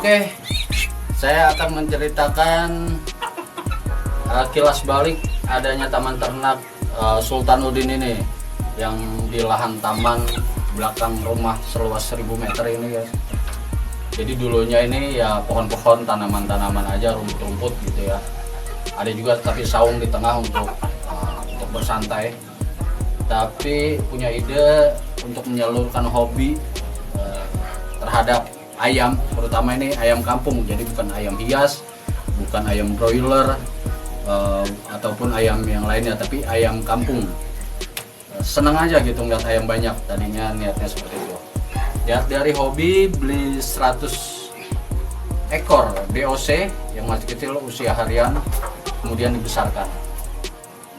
Oke, saya akan menceritakan kilas balik adanya taman ternak Sultanuddin ini yang di lahan taman belakang rumah seluas 1000 meter ini guys. Jadi dulunya ini ya pohon-pohon, tanaman-tanaman aja, rumput-rumput gitu ya. Ada juga tapi saung di tengah untuk bersantai. Tapi punya ide untuk menyalurkan hobi terhadap ayam, terutama ini ayam kampung. Jadi bukan ayam hias, bukan ayam broiler ataupun ayam yang lainnya, tapi ayam kampung. Senang aja gitu ngeliat ayam banyak, tadinya niatnya seperti itu. Ya, dari hobi beli 100 ekor DOC yang masih kecil usia harian, kemudian dibesarkan.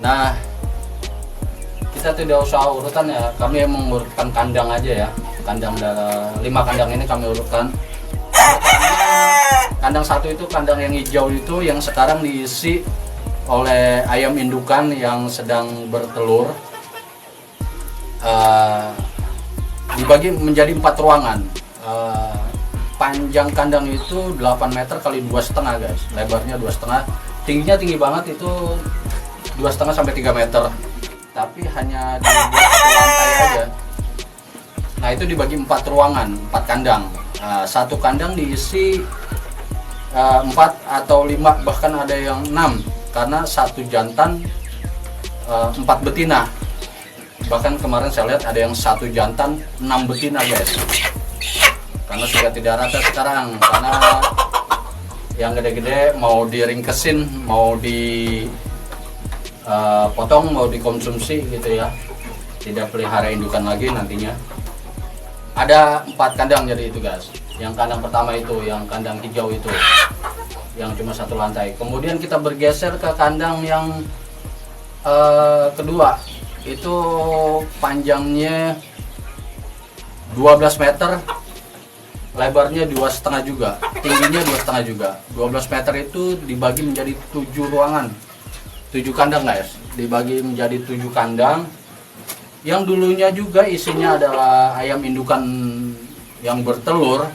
Nah, kita tidak usah urutan ya, kami mengurutkan kandang aja ya. Kandang 5 kandang ini kami urutkan. Kandang satu itu kandang yang hijau itu yang sekarang diisi oleh ayam indukan yang sedang bertelur. Dibagi menjadi 4 ruangan. Panjang kandang itu 8 meter kali 2,5 guys, lebarnya 2,5, tingginya tinggi banget itu 2,5 sampai 3 meter, tapi hanya dibuat satu lantai aja. Nah itu dibagi 4 ruangan, 4 kandang. Satu kandang diisi 4 atau 5, bahkan ada yang 6, karena satu jantan 4 betina. Bahkan kemarin saya lihat ada yang satu jantan 6 betina guys, karena sudah tidak rata sekarang, karena yang gede-gede mau diringkesin, mau dipotong, mau dikonsumsi gitu ya, tidak pelihara indukan lagi nantinya. Ada 4 kandang jadi itu guys. Yang kandang pertama itu, yang kandang hijau itu, yang cuma satu lantai. Kemudian kita bergeser ke kandang yang kedua. Itu panjangnya 12 meter, lebarnya 2,5 juga, tingginya 2,5 juga. 12 meter itu dibagi menjadi 7 ruangan, 7 kandang guys, dibagi menjadi 7 kandang. Yang dulunya juga isinya adalah ayam indukan yang bertelur.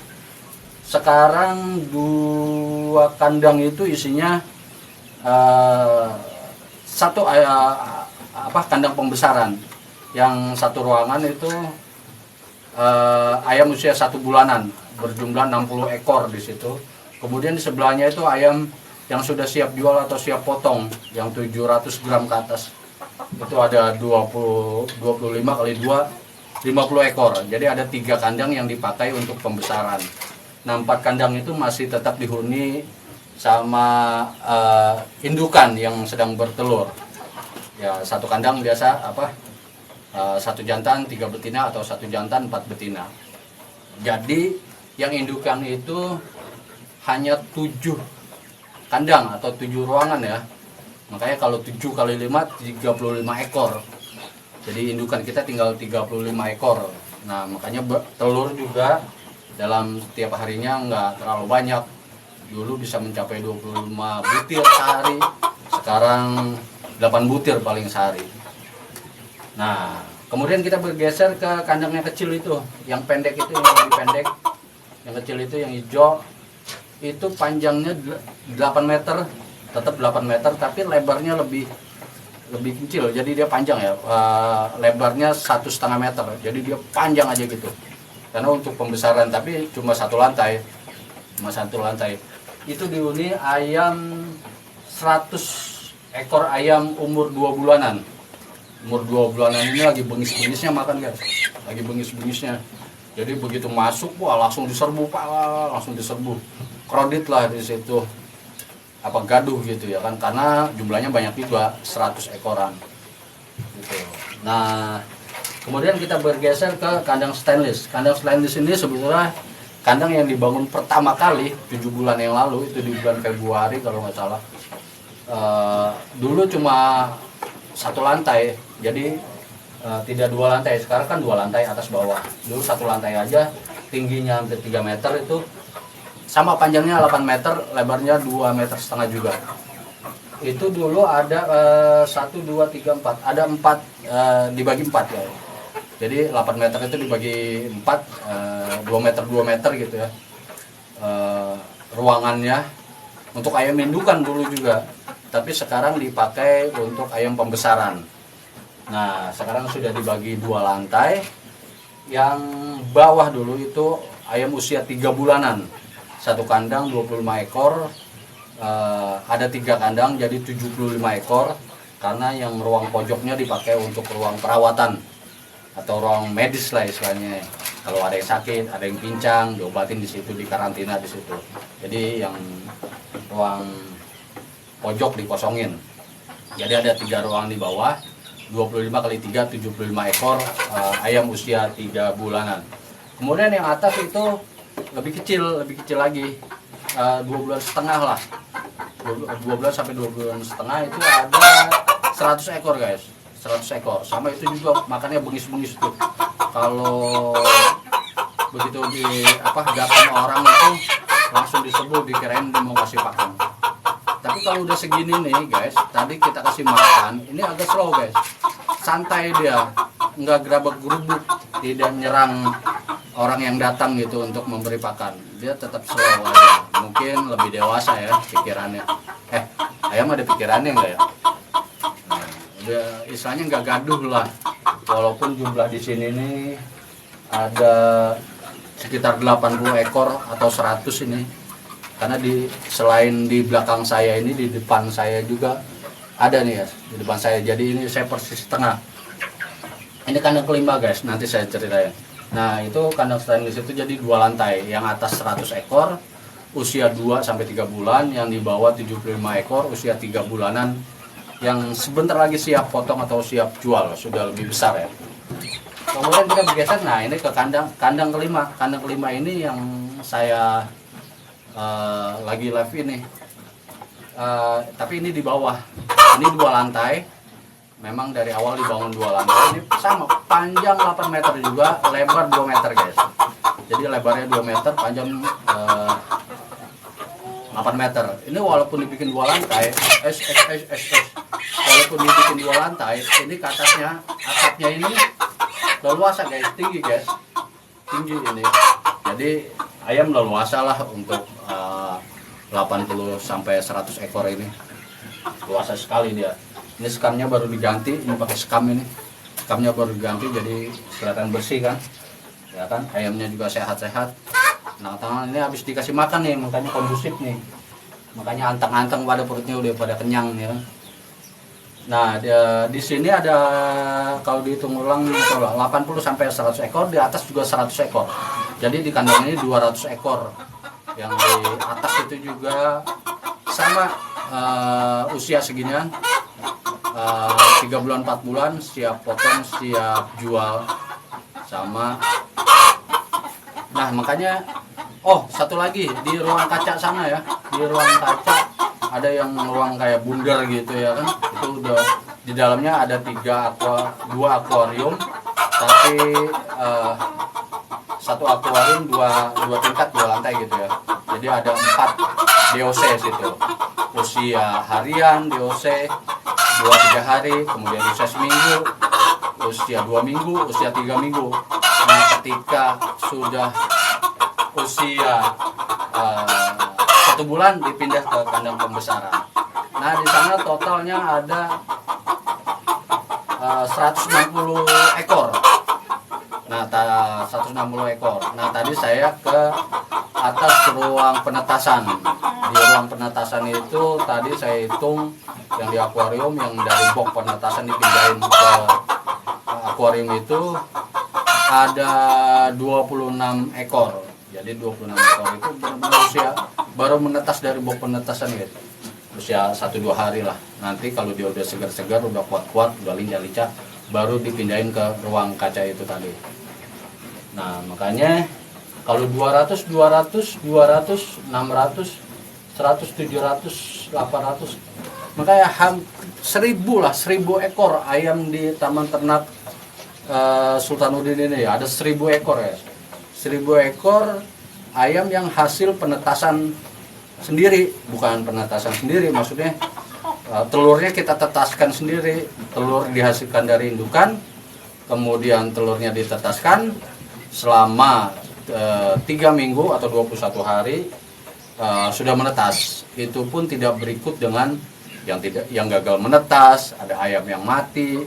Sekarang 2 kandang itu isinya kandang pembesaran. Yang satu ruangan itu ayam usia 1 bulanan, berjumlah 60 ekor di situ. Kemudian di sebelahnya itu ayam yang sudah siap jual atau siap potong, yang 700 gram ke atas. Itu ada 25 kali 2, 50 ekor. Jadi ada 3 kandang yang dipakai untuk pembesaran. Nah 4 kandang itu masih tetap dihuni sama indukan yang sedang bertelur. Ya satu kandang biasa satu jantan 3 betina atau satu jantan 4 betina. Jadi yang indukan itu hanya 7 kandang atau 7 ruangan ya. Makanya kalau 7 kali 5 35 ekor. Jadi indukan kita tinggal 35 ekor. Nah makanya telur juga dalam setiap harinya nggak terlalu banyak. Dulu bisa mencapai 25 butir sehari, sekarang 8 butir paling sehari. Nah, kemudian kita bergeser ke kandang yang kecil itu, yang pendek itu, yang lebih pendek. Yang kecil itu, yang hijau, itu panjangnya 8 meter, tetap 8 meter, tapi lebarnya lebih kecil. Jadi dia panjang ya, lebarnya 1,5 meter. Jadi dia panjang aja gitu. Karena untuk pembesaran, tapi cuma satu lantai. Itu dihuni ayam 100 ekor ayam umur 2 bulanan. Umur 2 bulanan ini lagi bengis-bengisnya makan guys. Lagi bengis-bengisnya. Jadi begitu masuk, wah langsung diserbu, Kredit lah di situ. Gaduh gitu ya kan, karena jumlahnya banyak juga, 100 ekoran. Gitu. Nah, kemudian kita bergeser ke kandang stainless. Kandang stainless ini sebetulnya kandang yang dibangun pertama kali 7 bulan yang lalu, itu di bulan Februari kalau nggak salah. Dulu cuma satu lantai, jadi tidak 2 lantai. Sekarang kan 2 lantai atas bawah. Dulu satu lantai aja, tingginya hampir 3 meter itu, sama panjangnya 8 meter, lebarnya 2,5 meter juga. Itu dulu ada 1, 2, 3, 4, ada 4 dibagi 4 ya. Jadi 8 meter itu dibagi 4, 2 meter gitu ya. ruangannya untuk ayam indukan dulu juga, tapi sekarang dipakai untuk ayam pembesaran. Nah, sekarang sudah dibagi 2 lantai. Yang bawah dulu itu ayam usia 3 bulanan. Satu kandang 25 ekor. Ada 3 kandang jadi 75 ekor. Karena yang ruang pojoknya dipakai untuk ruang perawatan atau ruang medis lah istilahnya. Kalau ada yang sakit, ada yang pincang, diobatin di situ, di karantina di situ. Jadi yang ruang pojok dikosongin. Jadi ada 3 ruang di bawah, 25 kali 3, 75 ekor ayam usia 3 bulanan. Kemudian yang atas itu lebih kecil lagi, 2 bulan setengah lah. 2 bulan sampai 2 bulan setengah itu ada 100 ekor guys, 100 ekor. Sama itu juga makannya bengis-bengis tuh. Kalau begitu datang orang itu langsung diserbu, dikirain dia mau kasih pakan. Tapi kalau udah segini nih guys, tadi kita kasih makan, ini agak slow guys, santai dia, nggak gerabak-gerubuk, tidak nyerang orang yang datang gitu untuk memberi pakan. Dia tetap slow aja, mungkin lebih dewasa ya pikirannya. Ayam ada pikirannya nggak ya? Nah, udah istilahnya nggak gaduh lah. Walaupun jumlah di sini nih ada sekitar 80 ekor atau 100 ini. Karena selain di belakang saya ini, di depan saya juga ada nih ya, di depan saya. Jadi ini saya persis tengah. Ini kandang kelima guys, nanti saya ceritain. Nah itu kandang stainless itu jadi 2 lantai, yang atas 100 ekor, usia 2 sampai 3 bulan, yang di bawah 75 ekor, usia 3 bulanan, yang sebentar lagi siap potong atau siap jual, sudah lebih besar ya. Kemudian kita bergeser, nah ini ke kandang kelima. Kandang kelima ini yang saya lagi live ini, tapi ini di bawah, ini 2 lantai. Memang dari awal dibangun 2 lantai. Ini sama, panjang 8 meter juga, lebar 2 meter guys. Jadi lebarnya 2 meter, panjang 8 meter. Ini walaupun dibikin 2 lantai, walaupun dibikin 2 lantai, ini ke atasnya, atapnya ini leluasa guys, tinggi guys, tinggi ini. Jadi ayam leluasa lah untuk 80 sampai 100 ekor ini, luasa sekali dia. Ini skamnya baru diganti, ini pakai skam ini, skamnya baru diganti jadi kelihatan bersih kan, ya kan. Ayamnya juga sehat-sehat. Nah tangan ini habis dikasih makan nih, makanya kondusif nih, makanya anteng-anteng pada perutnya, udah pada kenyang ya. Nah di sini ada, kalau dihitung ulang 80 sampai 100 ekor, di atas juga 100 ekor. Jadi di kandang ini 200 ekor. Yang di atas itu juga sama, usia seginian, 3 bulan 4 bulan, siap potong, siap jual sama. Nah makanya, satu lagi di ruang kaca sana ya, di ruang kaca ada yang ruang kayak bundar gitu ya kan. Itu udah di dalamnya ada 2 akuarium, tapi 1 akuarium 2 tingkat, 2 lantai gitu ya. Jadi ada 4 DOC situ, usia harian DOC 2-3 hari, kemudian usia seminggu, usia 2 minggu, usia 3 minggu. Nah ketika sudah usia 1 bulan dipindah ke kandang pembesaran. Nah di sana totalnya ada 160 ekor. Nah 160 ekor. Nah tadi saya ke atas ruang penetasan. Di ruang penetasan itu tadi saya hitung yang di akuarium, yang dari box penetasan dipindahin ke akuarium itu ada 26 ekor. Jadi 26 ekor itu usia baru menetas dari box penetasan gitu. Usia 1-2 hari lah. Nanti kalau dia udah segar-segar, udah kuat-kuat, udah lincah-lincah, baru dipindahin ke ruang kaca itu tadi. Nah makanya kalau 200, 600, 100, 700, 800, makanya 1000 lah, 1000 ekor ayam di Taman Ternak Sultanuddin ini ya. Ada 1000 ekor ya, 1000 ekor ayam yang hasil penetasan sendiri, bukan penetasan sendiri, maksudnya telurnya kita tetaskan sendiri. Telur dihasilkan dari indukan, kemudian telurnya ditetaskan selama 3 minggu atau 21 hari, sudah menetas, itu pun tidak berikut dengan yang gagal menetas. Ada ayam yang mati,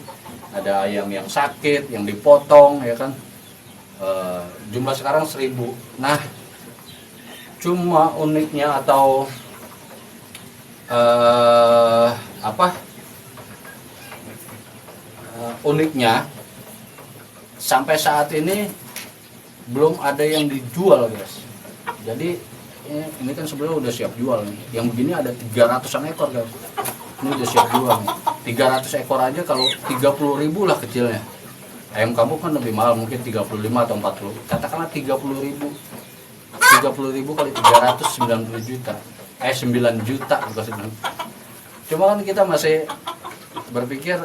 ada ayam yang sakit, yang dipotong, ya kan. Jumlah sekarang 1.000. Nah, cuma uniknya atau uniknya sampai saat ini belum ada yang dijual, guys. Jadi ini kan sebenarnya udah siap jual nih. Yang begini ada 300-an ekor, guys. Ini udah siap jual nih. 300 ekor aja kalau 30.000 lah kecilnya. Ayam kampung kan lebih mahal, mungkin 35 atau 40. Katakanlah 30.000. 30.000 kali 300, 90 juta. 9 juta bukan. Cuma kan kita masih berpikir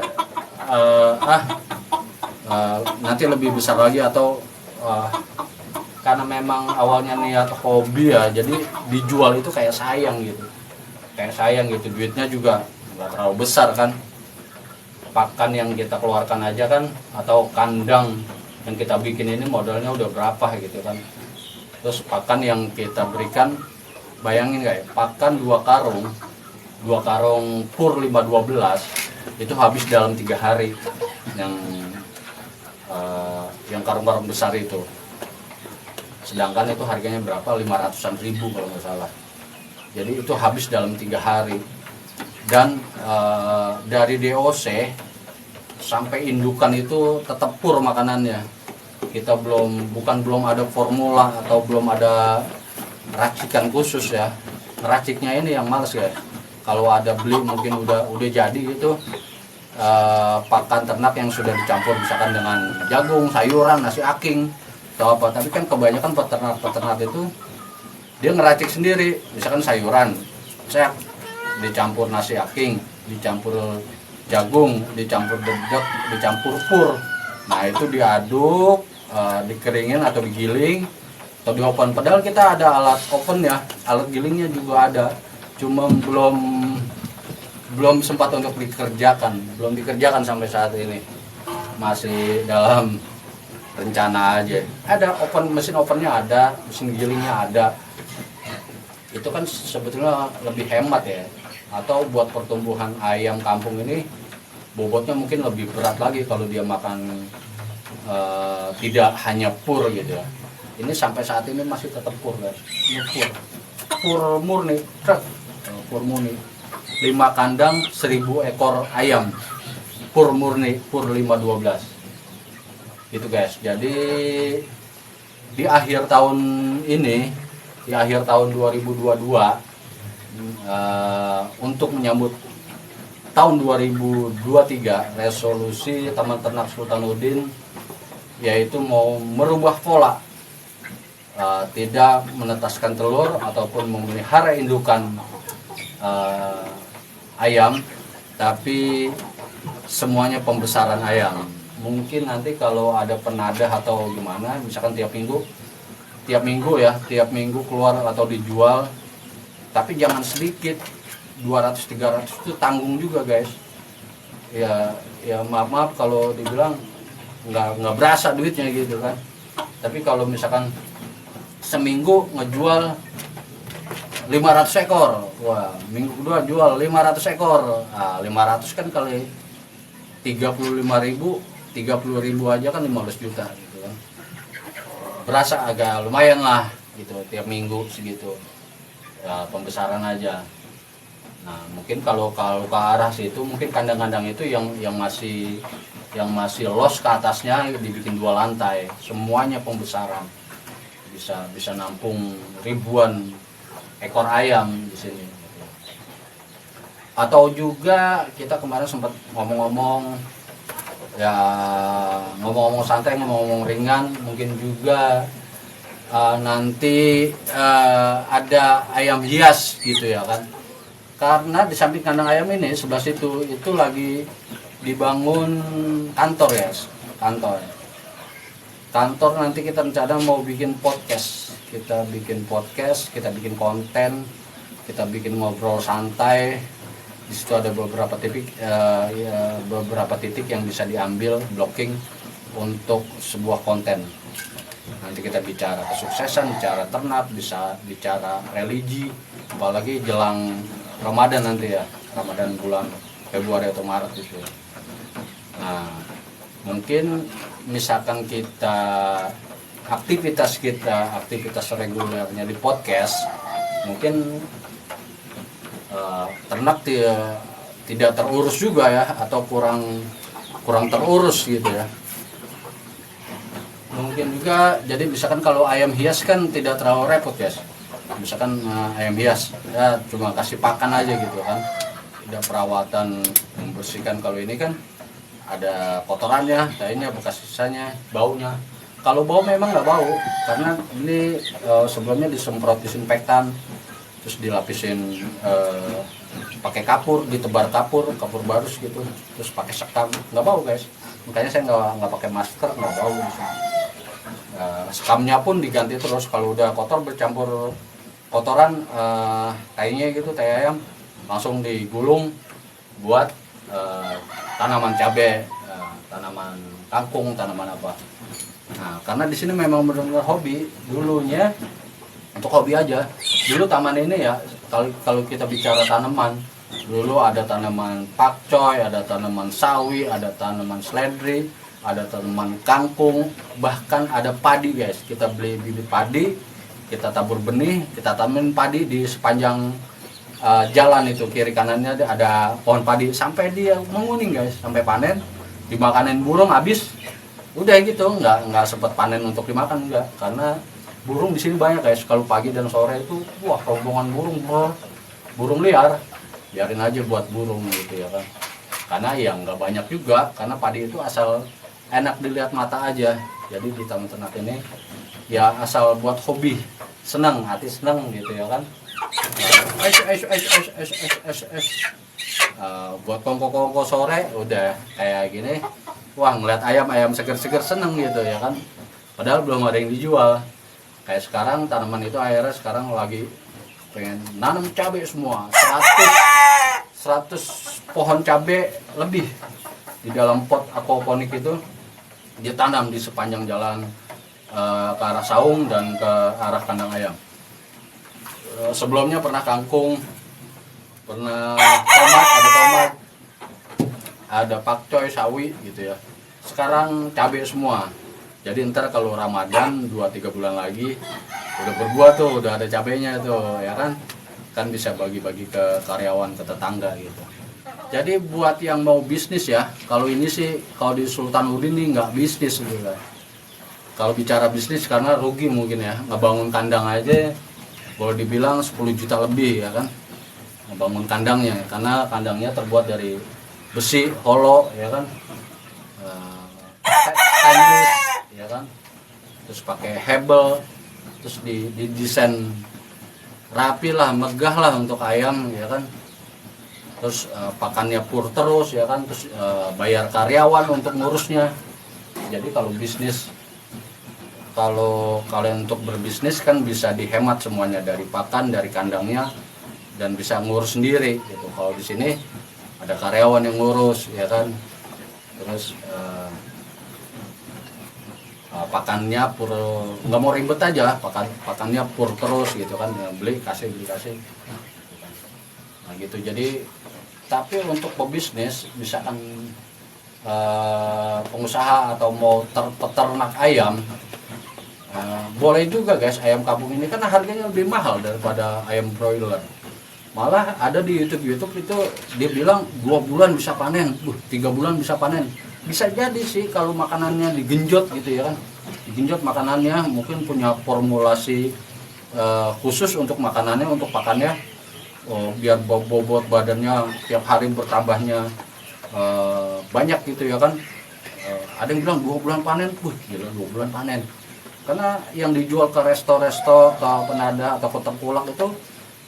nanti lebih besar lagi, atau karena memang awalnya niat hobi ya, jadi dijual itu kayak sayang gitu, duitnya juga nggak terlalu besar kan. Pakan yang kita keluarkan aja kan, atau kandang yang kita bikin ini modalnya udah berapa gitu kan. Terus pakan yang kita berikan, bayangin nggak ya, pakan 2 karung pur 512 itu habis dalam 3 hari, yang karung-karung besar itu. Sedangkan itu harganya berapa? 500-an ribu kalau nggak salah. Jadi itu habis dalam 3 hari. Dan dari DOC sampai indukan itu tetap pur makanannya. Kita belum ada formula atau belum ada racikan khusus ya. Ngeraciknya ini yang males ya. Kalau ada beli mungkin udah jadi gitu. Pakan ternak yang sudah dicampur misalkan dengan jagung, sayuran, nasi aking atau apa. Tapi kan kebanyakan peternak itu dia ngeracik sendiri, misalkan sayuran saya dicampur nasi aking, dicampur jagung, dicampur dedek, dicampur pur. Nah itu diaduk, dikeringin atau digiling atau di oven. Padahal kita ada alat oven ya, alat gilingnya juga ada, cuma belum sempat untuk belum dikerjakan sampai saat ini, masih dalam rencana aja. Ada mesin ovennya ada, mesin gilingnya ada. Itu kan sebetulnya lebih hemat ya. Atau buat pertumbuhan ayam kampung ini bobotnya mungkin lebih berat lagi kalau dia makan tidak hanya pur gitu ya. Ini sampai saat ini masih tetap pur, guys. Ini pur murni, pur murni. 5 kandang 1.000 ekor ayam, pur murni, pur 512 gitu, guys. Jadi di akhir tahun ini, di akhir tahun 2022, untuk menyambut tahun 2023, resolusi Taman Ternak Sultanuddin yaitu mau merubah pola, tidak menetaskan telur ataupun memelihara indukan ayam, tapi semuanya pembesaran ayam. Mungkin nanti kalau ada penadah atau gimana, misalkan tiap minggu keluar atau dijual, tapi jangan sedikit, 200-300 itu tanggung juga, guys. Ya maaf kalau dibilang nggak berasa duitnya gitu kan. Tapi kalau misalkan seminggu ngejual 500 ekor, wah, minggu kedua jual 500 ekor. Nah, 500 kan kali 35.000 aja kan 15 juta gitu kan. Berasa agak lumayan lah gitu, tiap minggu segitu. Ya, pembesaran aja. Nah, mungkin kalau ke arah situ, mungkin kandang-kandang itu yang masih los ke atasnya dibikin 2 lantai, semuanya pembesaran. Bisa nampung ribuan ekor ayam di sini. Atau juga kita kemarin sempat ngomong-ngomong santai, ngomong-ngomong ringan, mungkin juga nanti ada ayam hias gitu ya kan. Karena di samping kandang ayam ini sebelah situ itu lagi dibangun kantor ya, kantor nanti kita rencana mau bikin podcast. Kita bikin konten, kita bikin ngobrol santai. Di situ ada beberapa titik yang bisa diambil blocking untuk sebuah konten. Nanti kita bicara kesuksesan, bicara ternak, bisa bicara religi, apalagi jelang Ramadan nanti ya, Ramadan bulan Februari atau Maret itu. Nah, mungkin misalkan aktivitas regulernya di podcast, mungkin ternak tidak terurus juga ya, atau kurang terurus gitu ya. Mungkin juga, jadi misalkan kalau ayam hias kan tidak terlalu repot ya. Misalkan ayam hias ya cuma kasih pakan aja gitu kan, tidak perawatan membersihkan. Kalau ini kan ada kotorannya, kayaknya bekas sisanya, baunya. Kalau bau memang nggak bau, karena ini sebelumnya disemprot disinfektan, terus dilapisin pakai kapur, ditebar kapur barus gitu, terus pakai sekam, nggak bau guys. Makanya saya nggak pakai masker, nggak bau. Sekamnya pun diganti terus, kalau udah kotor bercampur kotoran tainya gitu, tai ayam, langsung digulung buat tanaman cabai, tanaman kangkung, tanaman apa. Nah, karena di sini memang benar-benar hobi dulunya, untuk hobi aja. Dulu taman ini ya, kalau kita bicara tanaman, dulu ada tanaman pakcoy, ada tanaman sawi, ada tanaman seledri, ada tanaman kangkung, bahkan ada padi guys. Kita beli bibit padi, kita tabur benih, kita tanamin padi di sepanjang jalan itu, kiri kanannya ada pohon padi, sampai dia menguning guys, sampai panen, dimakanin burung habis. Udah gitu, nggak sempat panen untuk dimakan, enggak, karena burung di sini banyak guys. Kalau pagi dan sore itu wah rombongan burung liar, biarin aja buat burung gitu ya kan. Karena ya nggak banyak juga, karena padi itu asal enak dilihat mata aja. Jadi di taman ternak ini ya asal buat hobi, senang, hati senang gitu ya kan. Buat kongko sore udah kayak gini, wah ngeliat ayam seger-seger seneng gitu ya kan. Padahal belum ada yang dijual. Kayak sekarang tanaman itu akhirnya sekarang lagi pengen nanam cabai semua, 100 pohon cabai lebih di dalam pot aquaponik itu ditanam di sepanjang jalan ke arah saung dan ke arah kandang ayam. Sebelumnya pernah kangkung, pernah tomat, ada pakcoy, sawi gitu ya. Sekarang cabai semua. Jadi ntar kalau Ramadan 2-3 bulan lagi udah berbuah tuh, udah ada cabainya tuh ya kan. Kan bisa bagi-bagi ke karyawan, ke tetangga gitu. Jadi buat yang mau bisnis ya, kalau ini sih kalau di Sultanudin nih nggak bisnis gitu kan. Kalau bicara bisnis karena rugi mungkin ya, ngebangun kandang aja boleh dibilang 10 juta lebih ya kan. Ngebangun kandangnya, karena kandangnya terbuat dari besi holo ya kan. Stainless ya kan, terus pakai hebel, terus didesain rapi lah, megah lah untuk ayam ya kan. Terus pakannya pur terus ya kan, terus bayar karyawan untuk ngurusnya. Jadi kalau bisnis, kalau kalian untuk berbisnis kan bisa dihemat semuanya, dari pakan, dari kandangnya, dan bisa ngurus sendiri gitu. Kalau di sini ada karyawan yang ngurus ya kan. Terus pakannya pur, nggak mau ribet aja, pakannya pur terus gitu kan, ya, beli kasih. Nah gitu. Jadi tapi untuk pebisnis misalkan pengusaha atau mau peternak ayam, boleh juga guys. Ayam kampung ini kan harganya lebih mahal daripada ayam broiler. Malah ada di YouTube itu dia bilang 2 bulan bisa panen, 3 bulan bisa panen. Bisa jadi sih kalau makanannya digenjot gitu ya kan, digenjot makanannya, mungkin punya formulasi khusus untuk makanannya, untuk pakannya, biar bobot badannya tiap hari bertambahnya banyak gitu ya kan. Ada yang bilang 2 bulan panen, gila 2 bulan panen. Karena yang dijual ke resto-resto, ke penada atau ke tengkulak itu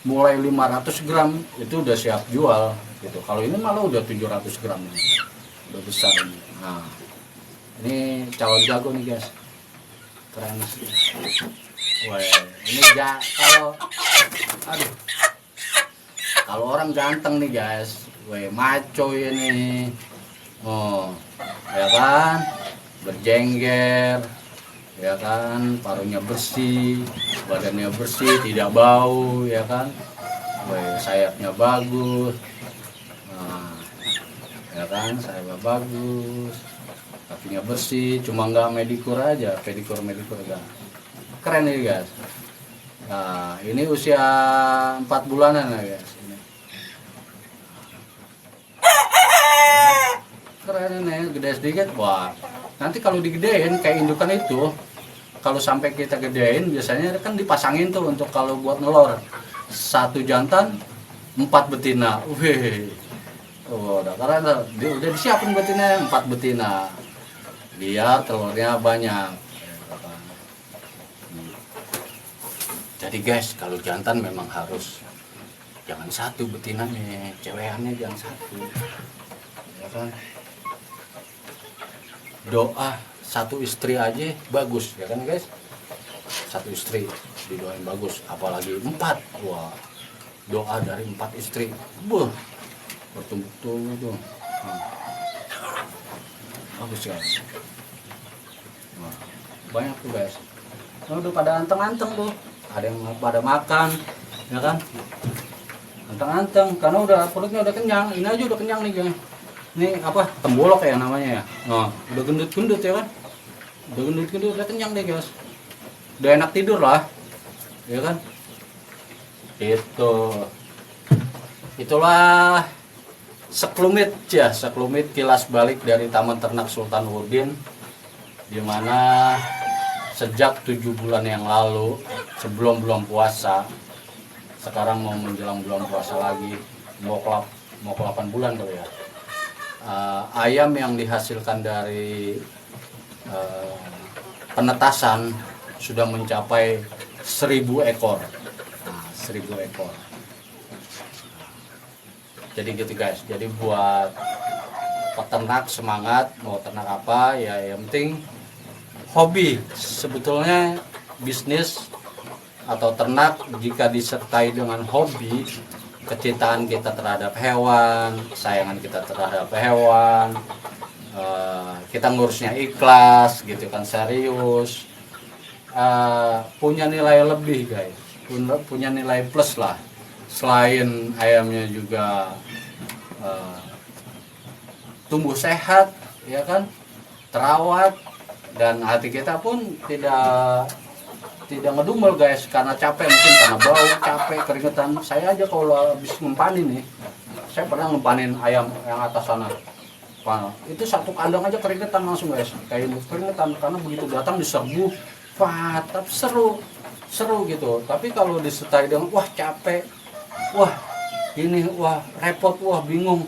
mulai 500 gram itu udah siap jual gitu. Kalau ini malah udah 700 gram, udah besar ini. Nah, ini calon jago nih guys, keren sih. Wah, ini kalau orang ganteng nih guys, maco ini, oh ya kan, berjengger, ya kan, paruhnya bersih, badannya bersih, tidak bau, ya kan, sayapnya bagus, nah, ya kan, sayapnya bagus, kakinya bersih, cuma nggak medikur aja, pedikur enggak. Keren nih guys. Nah, ini usia 4 bulanan ya guys. Ini. Keren ini, gede sedikit. Wah, nanti kalau digedein kayak indukan itu, kalau sampai kita gedein biasanya kan dipasangin tuh untuk kalau buat nelor. 1 jantan, 4 betina. Wih. Oh, udah keren udah disiapin betina 4 betina. Biar telurnya banyak. Jadi guys, kalau jantan memang harus jangan 1 betinanya, cewekannya jangan 1. Ya kan? Doa 1 istri aja bagus, ya kan guys? 1 istri didoain bagus, apalagi 4. Wah, doa dari 4 istri, bertumbuh tuh, bagus guys. Wah, banyak tuh guys. Udah pada anteng-anteng tuh. Ada yang pada makan, ya kan, anteng-anteng karena udah perutnya udah kenyang. Ini aja udah kenyang nih guys. Ini apa, tembolok ya namanya ya. Nah, udah gendut-gendut ya kan, udah gendut-gendut, udah kenyang deh guys, udah enak tidur lah, ya kan. Itulah sekelumit kilas balik dari Taman Ternak Sultan Nurdin, dimana sejak 7 bulan yang lalu, sebelum bulan puasa, sekarang mau menjelang bulan puasa lagi, mau ke 8 bulan kali ya, ayam yang dihasilkan dari penetasan sudah mencapai 1000 ekor. Nah, 1000 ekor. Jadi gitu guys, jadi buat peternak semangat, mau ternak apa ya, yang penting hobi. Sebetulnya bisnis atau ternak jika disertai dengan hobi, kecintaan kita terhadap hewan, kesayangan kita terhadap hewan, kita ngurusnya ikhlas gitu kan, serius, punya nilai lebih guys, punya nilai plus lah. Selain ayamnya juga tumbuh sehat, ya kan, terawat, dan hati kita pun tidak ngedumel guys karena capek, mungkin karena bau, capek, keringetan. Saya aja kalau habis ngempanin nih, saya pernah ngempanin ayam yang atas sana, itu 1 kandang aja keringetan langsung guys, kayak keringetan karena begitu datang diserbu, tapi seru gitu. Tapi kalau disertai dengan wah capek, wah ini, wah repot, wah bingung,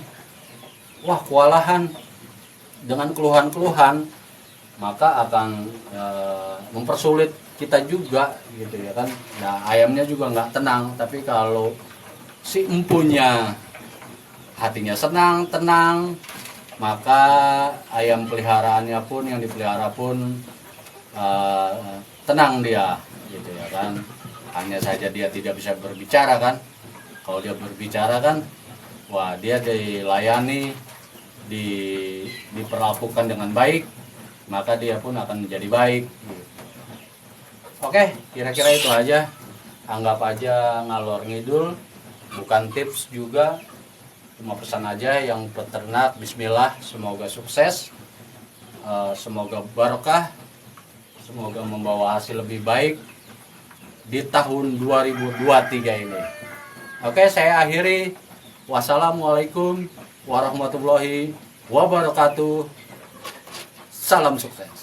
wah kewalahan dengan keluhan-keluhan, maka akan mempersulit kita juga gitu ya kan. Nah, ayamnya juga nggak tenang. Tapi kalau si empunya hatinya senang, tenang, maka ayam peliharaannya pun, yang dipelihara pun tenang dia gitu ya kan. Hanya saja dia tidak bisa berbicara kan. Kalau dia berbicara kan, wah dia dilayani, diperlakukan dengan baik, maka dia pun akan menjadi baik. Oke, kira-kira itu aja. Anggap aja ngalor ngidul, bukan tips juga, cuma pesan aja. Yang peternak, bismillah, semoga sukses, semoga barokah, semoga membawa hasil lebih baik di tahun 2023 ini. Oke, saya akhiri. Wassalamualaikum warahmatullahi wabarakatuh. Salam sukses.